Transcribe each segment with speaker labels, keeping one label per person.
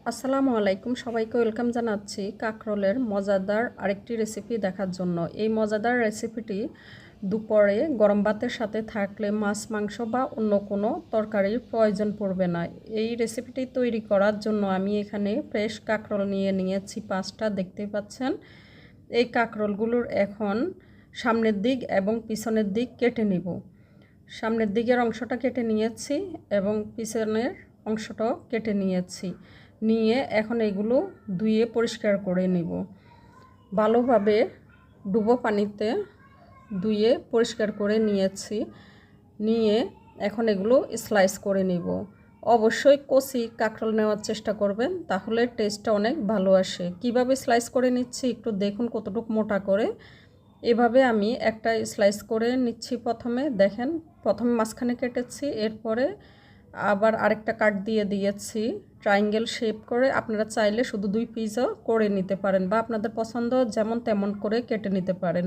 Speaker 1: আসসালামু আলাইকুম, সবাইকে ওয়েলকাম জানাচ্ছি কাঁকরোলের মজাদার আরেকটি রেসিপি দেখার জন্য। এই মজাদার রেসিপিটি দুপুরে গরম ভাতের সাথে থাকলে মাছ, মাংস বা অন্য কোনো তরকারির প্রয়োজন পড়বে না। এই রেসিপিটি তৈরি করার জন্য আমি এখানে ফ্রেশ কাঁকরোল নিয়ে নিয়েছি 5টা, দেখতে পাচ্ছেন। এই কাঁকরোলগুলোর এখন সামনের দিক এবং পিছনের দিক কেটে নিব। সামনের দিকের অংশটা কেটে নিয়েছি এবং পিছনের অংশটাও কেটে নিয়েছি। নিয়ে এখন এগুলো ধুয়ে পরিষ্কার করে নিব। ভালোভাবে ডুবো পানিতে ধুয়ে পরিষ্কার করে নিয়েছি। নিয়ে এখন এগুলো স্লাইস করে নিব। অবশ্যই কচি কাঁকরোল নেওয়ার চেষ্টা করবেন, তাহলে টেস্টটা অনেক ভালো আসে। কিভাবে স্লাইস করে নিচ্ছি একটু দেখুন, কতটুকু মোটা করে। এভাবে আমি একটা স্লাইস করে নিচ্ছি। প্রথমে দেখেন, প্রথমে মাঝখানে কেটেছি, এরপরে আবার আরেকটা কাট দিয়ে দিয়েছি ট্রায়াঙ্গেল শেপ করে। আপনারা চাইলে শুধু 2 পিসও করে নিতে পারেন বা আপনাদের পছন্দ যেমন তেমন করে কেটে নিতে পারেন।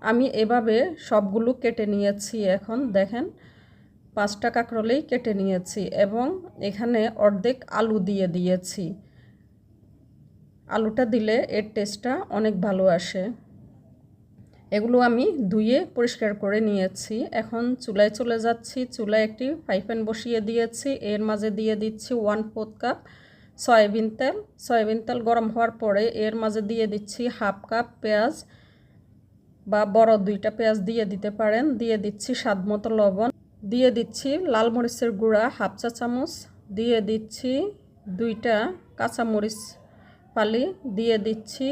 Speaker 1: আমি এভাবে সবগুলো কেটে নিয়েছি। এখন দেখেন 5টা কাঁকরোলেই কেটে নিয়েছি এবং এখানে অর্ধেক আলু দিয়ে দিয়েছি। আলুটা দিলে এর টেস্টটা অনেক ভালো আসে। এগুলো আমি ধুয়ে পরিষ্কার করে নিয়েছি। এখন চুলায় চলে যাচ্ছি। চুলায় একটি ফ্রাই প্যান বসিয়ে দিয়েছি। এর মাঝে দিয়ে দিচ্ছি 1/4 কাপ সয়াবিন তেল। সয়াবিন তেল গরম হওয়ার পরে এর মাঝে দিয়ে দিচ্ছি 1/2 কাপ পেঁয়াজ বা বড় 2টা পেঁয়াজ দিয়ে দিতে পারেন। দিয়ে দিচ্ছি স্বাদমতো লবণ, দিয়ে দিচ্ছি লাল মরিচের গুঁড়া 1/2 চা চামচ, দিয়ে দিচ্ছি 2টা কাঁচামরিচ ফালি, দিয়ে দিচ্ছি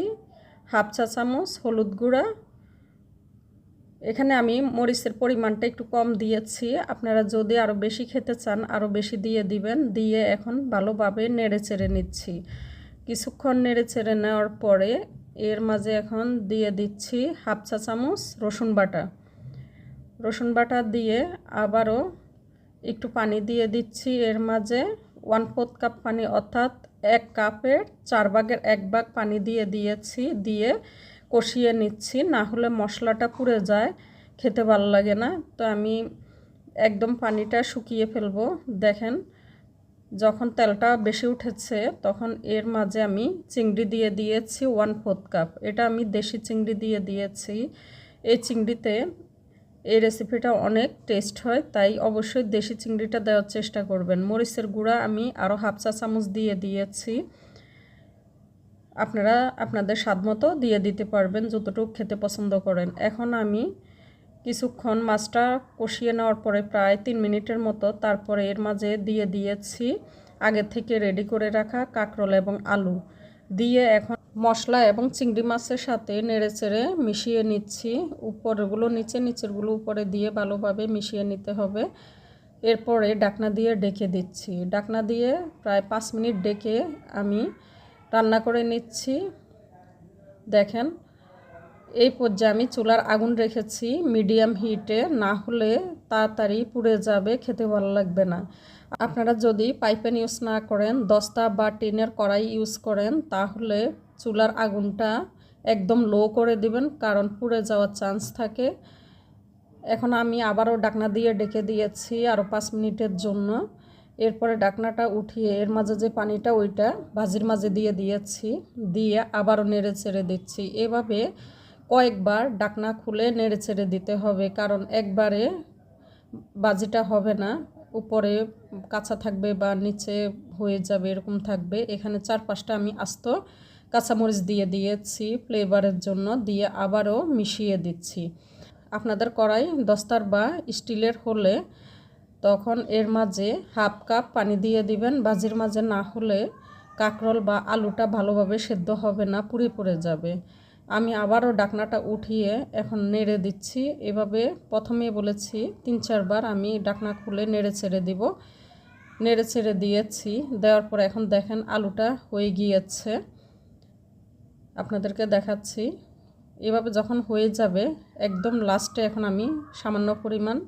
Speaker 1: 1/2 চা চামচ হলুদ গুঁড়া। এখানে আমি মরিচের পরিমাণটা একটু কম দিয়েছি, আপনারা যদি আরও বেশি খেতে চান আরও বেশি দিয়ে দিবেন। দিয়ে এখন ভালোভাবে নেড়ে চেড়ে নিচ্ছি। কিছুক্ষণ নেড়ে চেড়ে নেওয়ার পরে এর মাঝে এখন দিয়ে দিচ্ছি 1/2 চা চামচ রসুন বাটা। রসুন বাটা দিয়ে আবারও একটু পানি দিয়ে দিচ্ছি। এর মাঝে 1/4 কাপ পানি, অর্থাৎ 1 কাপের 4 ভাগের 1 ভাগ পানি দিয়ে দিয়েছি। দিয়ে কষিয়ে নিচ্ছি, না হলে মশলাটা পুড়ে যায়, খেতে ভালো লাগে না। তো আমি একদম পানিটা শুকিয়ে ফেলবো। দেখেন, যখন তেলটা বেশি উঠেছে তখন এর মাঝে আমি চিংড়ি দিয়ে দিয়েছি 1/4 কাপ। এটা আমি দেশি চিংড়ি দিয়ে দিয়েছি। এই চিংড়িতে এই রেসিপিটা অনেক টেস্ট হয়, তাই অবশ্যই দেশি চিংড়িটা দেওয়ার চেষ্টা করবেন। মরিচের গুঁড়া আমি আরও 1/2 চা চামচ দিয়ে দিয়েছি। আপনারা আপনাদের স্বাদমতো দিয়ে দিতে পারবেন, যতটুকু খেতে পছন্দ করেন। এখন আমি কিছুক্ষণ মাছটা কষিয়ে নেওয়ার পরে প্রায় 3 মিনিটের মতো, তারপরে এর মাঝে দিয়ে দিয়েছি আগে থেকে রেডি করে রাখা কাঁকরোল এবং আলু। দিয়ে এখন মশলা এবং চিংড়ি মাছের সাথে নেড়ে চেড়ে মিশিয়ে নিচ্ছি। উপরগুলো নিচে, নিচেরগুলো উপরে দিয়ে ভালোভাবে মিশিয়ে নিতে হবে। এরপরে ঢাকনা দিয়ে ঢেকে দিচ্ছি। ঢাকনা দিয়ে প্রায় 5 মিনিট ঢেকে আমি রান্না করে নিচ্ছি। দেখেন, এই পর্যায়ে আমি চুলার আগুন রেখেছি মিডিয়াম হিটে, না হলে তাড়াতাড়ি পুড়ে যাবে, খেতে ভালো লাগবে না। আপনারা যদি পাইপ্যান ইউজ না করেন, দস্তা বা টিনের কড়াই ইউজ করেন, তাহলে চুলার আগুনটা একদম লো করে দিবেন, কারণ পুড়ে যাওয়ার চান্স থাকে। এখন আমি আবারও ঢাকনা দিয়ে ঢেকে দিয়েছি আরও 5 মিনিটের জন্য। এরপরে ঢাকনাটা উঠিয়ে এর মাঝে যে পানিটা ওইটা ভাজির মাঝে দিয়ে দিয়েছি। দিয়ে আবারও নেড়ে ছেড়ে দিচ্ছি। এভাবে কয়েকবার ঢাকনা খুলে নেড়ে ছেড়ে দিতে হবে, কারণ একবারে ভাজিটা হবে না, উপরে কাঁচা থাকবে বা নিচে হয়ে যাবে, এরকম থাকবে। এখানে 4-5টা আমি আস্ত কাঁচামরিচ দিয়ে দিয়েছি ফ্লেভারের জন্য। দিয়ে আবারও মিশিয়ে দিচ্ছি। আপনাদের কড়াই দস্তার বা স্টিলের হলে তখন এর মাঝে 1/2 কাপ পানি দিয়ে দিবেন। ভাজির মাঝে না হলে কাঁকরোল বা আলুটা ভালোভাবে সেদ্ধ হবে না, পুড়ে পুড়ে যাবে। আমি আবারও ঢাকনাটা উঠিয়ে এখন নেড়ে দিচ্ছি। এভাবে প্রথমে বলেছি 3-4 বার আমি ঢাকনা খুলে নেড়ে ছেড়ে দিব। নেড়ে ছেড়ে দিয়েছি। দেওয়ার পর এখন দেখেন আলুটা হয়ে গিয়েছে, আপনাদেরকে দেখাচ্ছি। এভাবে যখন হয়ে যাবে একদম লাস্টে এখন আমি সামান্য পরিমাণ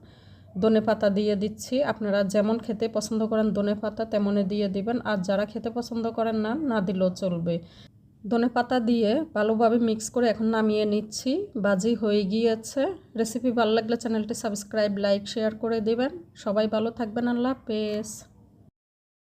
Speaker 1: ধনেপাতা দিয়ে দিচ্ছি। আপনারা যেমন খেতে পছন্দ করেন ধনেপাতা তেমনই দিয়ে দিবেন, আর যারা খেতে পছন্দ করেন না, না দিলেও চলবে। ধনেপাতা দিয়ে ভালোভাবে মিক্স করে এখন নামিয়ে নিচ্ছি। ভাজি হয়ে গিয়েছে। রেসিপি ভালো লাগলে চ্যানেলটি সাবস্ক্রাইব, লাইক, শেয়ার করে দিবেন। সবাই ভালো থাকবেন। আল্লাহ হাফেজ।